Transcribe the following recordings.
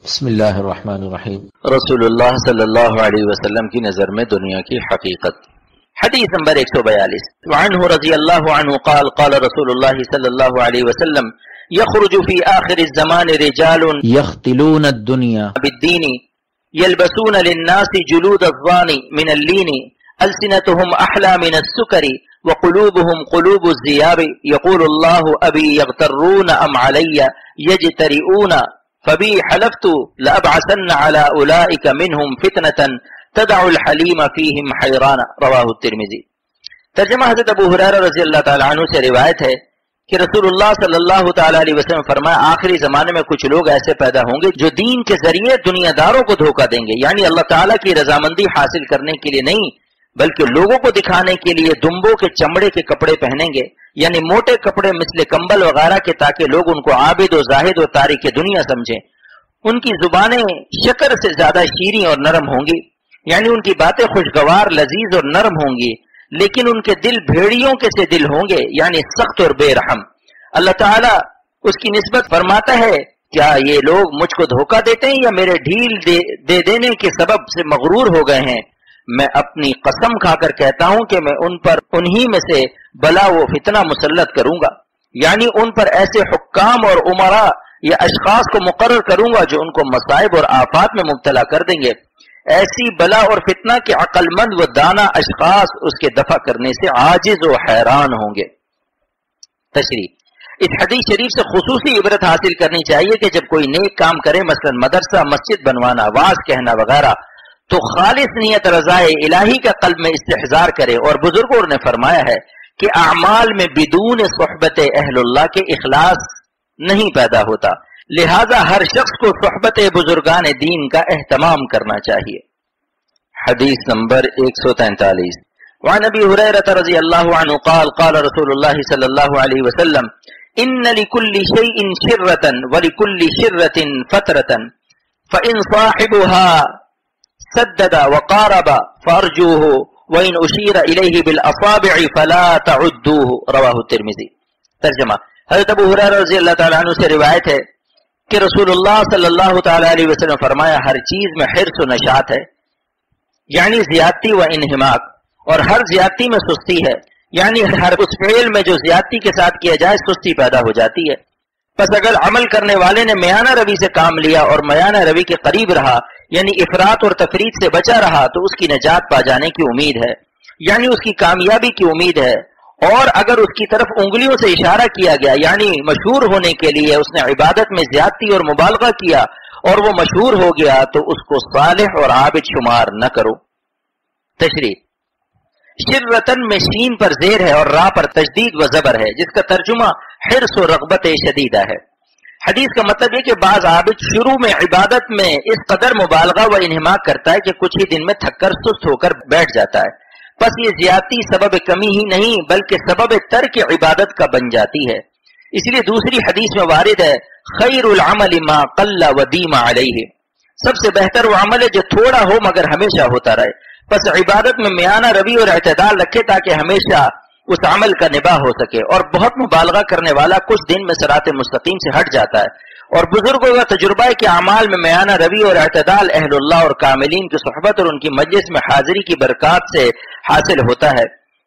بسم اللہ الرحمن الرحیم۔ رسول اللہ صلی اللہ علیہ وسلم کی نظر میں دنیا کی حقیقت۔ حدیث نمبر 142 وعنہ رضی اللہ عنہ قال قال رسول اللہ صلی اللہ علیہ وسلم یخرج فی آخر الزمان رجال یختلون الدنیا بالدین یلبسون للناس جلود الضان من اللین السنتهم احلى من السکر وقلوبهم قلوب الذئاب یقول اللہ ابی یغترون ام علی یجترئون فبی حلفت لأبعثن على اولئک منهم فتنة تدع الحلیم فیہم حیران رواہ الترمذی۔ ترجمہ حضرت ابو ہریرہ رضی اللہ تعالی عنہ سے روایت ہے کہ رسول اللہ صلی اللہ تعالی علیہ وسلم فرمایا آخری زمانے میں کچھ لوگ ایسے پیدا ہوں گے جو دین کے ذریعے دنیا داروں کو دھوکہ دیں گے، یعنی اللہ تعالیٰ کی رضامندی حاصل کرنے کے لیے نہیں بلکہ لوگوں کو دکھانے کے لیے دمبوں کے چمڑے کے کپڑے پہنیں گے، یعنی موٹے کپڑے مثل کمبل وغیرہ کے، تاکہ لوگ ان کو عابد و زاہد و تارک دنیا سمجھیں۔ ان کی زبانیں شکر سے زیادہ شیریں اور نرم ہوں گی، یعنی ان کی باتیں خوشگوار لذیذ اور نرم ہوں گی، لیکن ان کے دل بھیڑیوں کے سے دل ہوں گے، یعنی سخت اور بے رحم۔ اللہ تعالیٰ اس کی نسبت فرماتا ہے کیا یہ لوگ مجھ کو دھوکہ دیتے ہیں یا میرے ڈھیل دے دینے کے سبب سے مغرور ہو گئے ہیں؟ میں اپنی قسم کھا کر کہتا ہوں کہ میں ان پر انہی میں سے بلا و فتنہ مسلط کروں گا، یعنی ان پر ایسے حکام اور عمراء یا اشخاص کو مقرر کروں گا جو ان کو مصائب اور آفات میں مبتلا کر دیں گے، ایسی بلا اور فتنہ کے عقل مند و دانا اشخاص اس کے دفع کرنے سے عاجز و حیران ہوں گے۔ تشریح: اس حدیث شریف سے خصوصی عبرت حاصل کرنی چاہیے کہ جب کوئی نیک کام کرے، مثلا مدرسہ مسجد بنوانا، واعظ کہنا وغیرہ، تو خالص نیت رضائے الہی کا قلب میں استحضار کرے، اور بزرگوں نے فرمایا ہے کہ اعمال میں بدون صحبت اہل اللہ کے اخلاص نہیں پیدا ہوتا، لہذا ہر شخص کو صحبت بزرگان دین کا اہتمام کرنا چاہیے۔ حدیث نمبر 143 وعن ابی ہریرہ رضی اللہ عنہ قال قال رسول اللہ صلی اللہ علیہ وسلم ان لكل شيء شرة ولكل شرة فترة فإن صاحبها سدد وقارب فارجوه وإن أشير إليه بالأصابع فلا تعدوه رواہ الترمذی۔ ترجمہ: حضرت ابو ہریرہ رضی اللہ تعالی عنہ سے روایت ہے کہ رسول اللہ صلی اللہ تعالی علیہ وسلم فرمایا ہر چیز میں حرص و نشاط ہے، یعنی زیادتی و انہماک، اور ہر زیادتی میں سستی ہے، یعنی ہر اس فعل میں جو زیادتی کے ساتھ کیا جائے سستی پیدا ہو جاتی ہے۔ پس اگر عمل کرنے والے نے میانہ روی سے کام لیا اور میانہ روی کے قریب رہا، یعنی افراط اور تفریط سے بچا رہا، تو اس کی نجات پا جانے کی امید ہے، یعنی اس کی کامیابی کی امید ہے۔ اور اگر اس کی طرف انگلیوں سے اشارہ کیا گیا، یعنی مشہور ہونے کے لیے اس نے عبادت میں زیادتی اور مبالغہ کیا اور وہ مشہور ہو گیا، تو اس کو صالح اور عابد شمار نہ کرو۔ تشریح: شرتن میں شین پر زیر ہے اور را پر تشدید و زبر ہے، جس کا ترجمہ حرص و رغبت شدیدہ ہے۔ حدیث کا مطلب یہ کہ بعض عابد شروع میں عبادت میں اس قدر مبالغہ و انہماک کرتا ہے کہ کچھ ہی دن میں تھک کر سست ہو کر بیٹھ جاتا ہے، پس یہ زیادتی سبب کمی ہی نہیں بلکہ سبب ترک عبادت کا بن جاتی ہے۔ اس لیے دوسری حدیث میں وارد ہے خیر العمل ما قل ودیم علیہ، سب سے بہتر وہ عمل ہے جو تھوڑا ہو مگر ہمیشہ ہوتا رہے۔ پس عبادت میں میانہ روی اور اعتدال رکھے تاکہ ہمیشہ اس عمل کا نباہ ہو سکے، اور بہت مبالغہ کرنے والا کچھ دن میں صراط مستقیم سے ہٹ جاتا ہے۔ اور بزرگوں کا تجربہ ہے کہ اعمال میں میانہ روی اور اعتدال اہل اللہ اور کاملین کی صحبت اور ان کی مجلس میں حاضری کی برکات سے حاصل ہوتا ہے،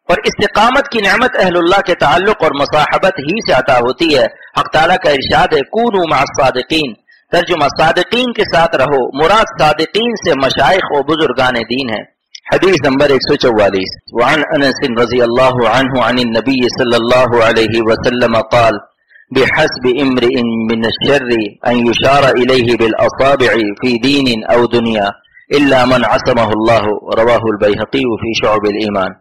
اور استقامت کی نعمت اہل اللہ کے تعلق اور مصاحبت ہی سے عطا ہوتی ہے۔ حق تعالیٰ کا ارشاد ہے کونوا مع الصادقین، ترجمہ صادقین کے ساتھ رہو، مراد صادقین سے مشائخ و بزرگان دین ہے۔ حدیث نمبر 144 وعن انس رضی اللہ عنہ عن النبی صلی اللہ علیہ وسلم قال بحسب امرئ من الشر ان يشار الیہ بالاصابع فی دین او دنیا الا من عصمه اللہ رواہ البیہقی فی شعب الایمان۔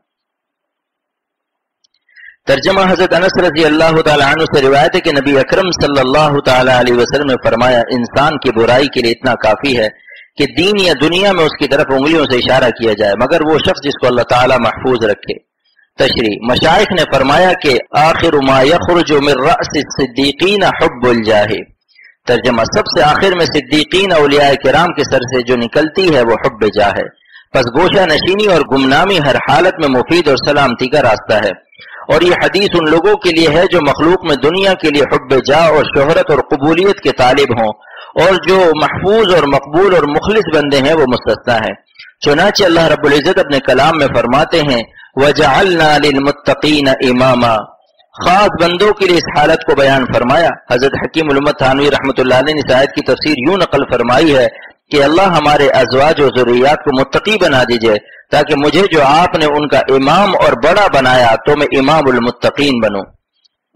ترجمہ: حضرت انس رضی اللہ تعالی عنہ سے روایت ہے کہ نبی اکرم صلی اللہ تعالی علیہ وسلم نے فرمایا انسان کی برائی کے لیے اتنا کافی ہے کہ دین یا دنیا میں اس کی طرف انگلیوں سے اشارہ کیا جائے، مگر وہ شخص جس کو اللہ تعالی محفوظ رکھے۔ تشریح: مشائخ نے فرمایا کہ آخر ما یخرج من رأس الصدیقین حب الجاہ، ترجمہ: سب سے آخر میں صدیقین اولیاء کرام کے سر سے جو نکلتی ہے وہ حب جاہ ہے۔ پس گوشہ نشینی اور گمنامی ہر حالت میں مفید اور سلامتی کا راستہ ہے، اور یہ حدیث ان لوگوں کے لیے ہے جو مخلوق میں دنیا کے لیے حب جاہ اور شہرت اور قبولیت کے طالب ہوں اور جو محفوظ اور مقبول اور مخلص بندے ہیں وہ مستثنا ہیں۔ چنانچہ اللہ رب العزت اپنے کلام میں فرماتے ہیں وَجَعَلْنَا لِلْمُتَّقِينَ إِمَامًا، خاص بندوں کے لیے اس حالت کو بیان فرمایا۔ حضرت حکیم الامت تھانوی رحمۃ اللہ علیہ نے اس آیت کی تفسیر یوں نقل فرمائی ہے کہ اللہ ہمارے ازواج و ذریات کو متقی بنا دیجئے تاکہ مجھے جو آپ نے ان کا امام اور بڑا بنایا تو میں امام المتقین بنوں۔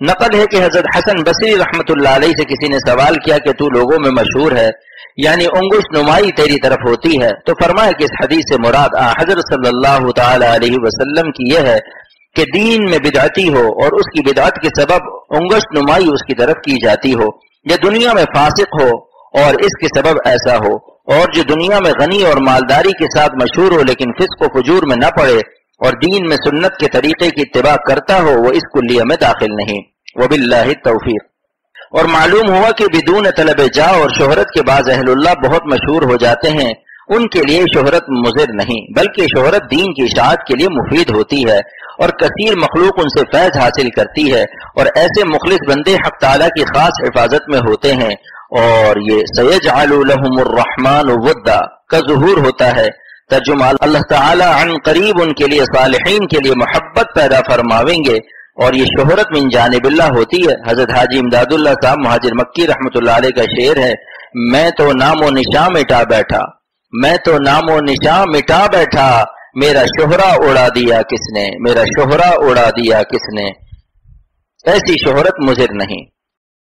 نقل ہے کہ حضرت حسن بصری رحمۃ اللہ علیہ سے کسی نے سوال کیا کہ تو لوگوں میں مشہور ہے، یعنی انگشت نمائی تیری طرف ہوتی ہے، تو فرمایا کہ اس حدیث سے مراد حضرت صلی اللہ تعالی علیہ وسلم کی یہ ہے کہ دین میں بدعتی ہو اور اس کی بدعت کے سبب انگشت نمائی اس کی طرف کی جاتی ہو، یا دنیا میں فاسق ہو اور اس کے سبب ایسا ہو، اور جو دنیا میں غنی اور مالداری کے ساتھ مشہور ہو لیکن فسق و فجور میں نہ پڑے اور دین میں سنت کے طریقے کی اتباع کرتا ہو، وہ اس کلیہ میں داخل نہیں۔ وباللہ التوفیق۔ اور معلوم ہوا کہ بدون طلب جاہ اور شہرت کے بعض اہل اللہ بہت مشہور ہو جاتے ہیں، ان کے لیے شہرت مضر نہیں بلکہ شہرت دین کی اشاعت کے لیے مفید ہوتی ہے، اور کثیر مخلوق ان سے فیض حاصل کرتی ہے، اور ایسے مخلص بندے حق تعالیٰ کی خاص حفاظت میں ہوتے ہیں، اور یہ سیجعل لهم الرحمن ودا کا ظہور ہوتا ہے۔ ترجمہ اللہ تعالیٰ عن قریب ان کے لیے صالحین کے لیے محبت پیدا فرماویں گے، اور یہ شہرت من جانب اللہ ہوتی ہے۔ حضرت حاجی امداد اللہ صاحب مہاجر مکی رحمۃ اللہ علیہ کا شعر ہے، میں تو نام و نشاں مٹا بیٹھا، میں تو نام و نشاں مٹا بیٹھا، میرا شہرہ اڑا دیا کس نے، میرا شہرہ اڑا دیا کس نے۔ ایسی شہرت مضر نہیں۔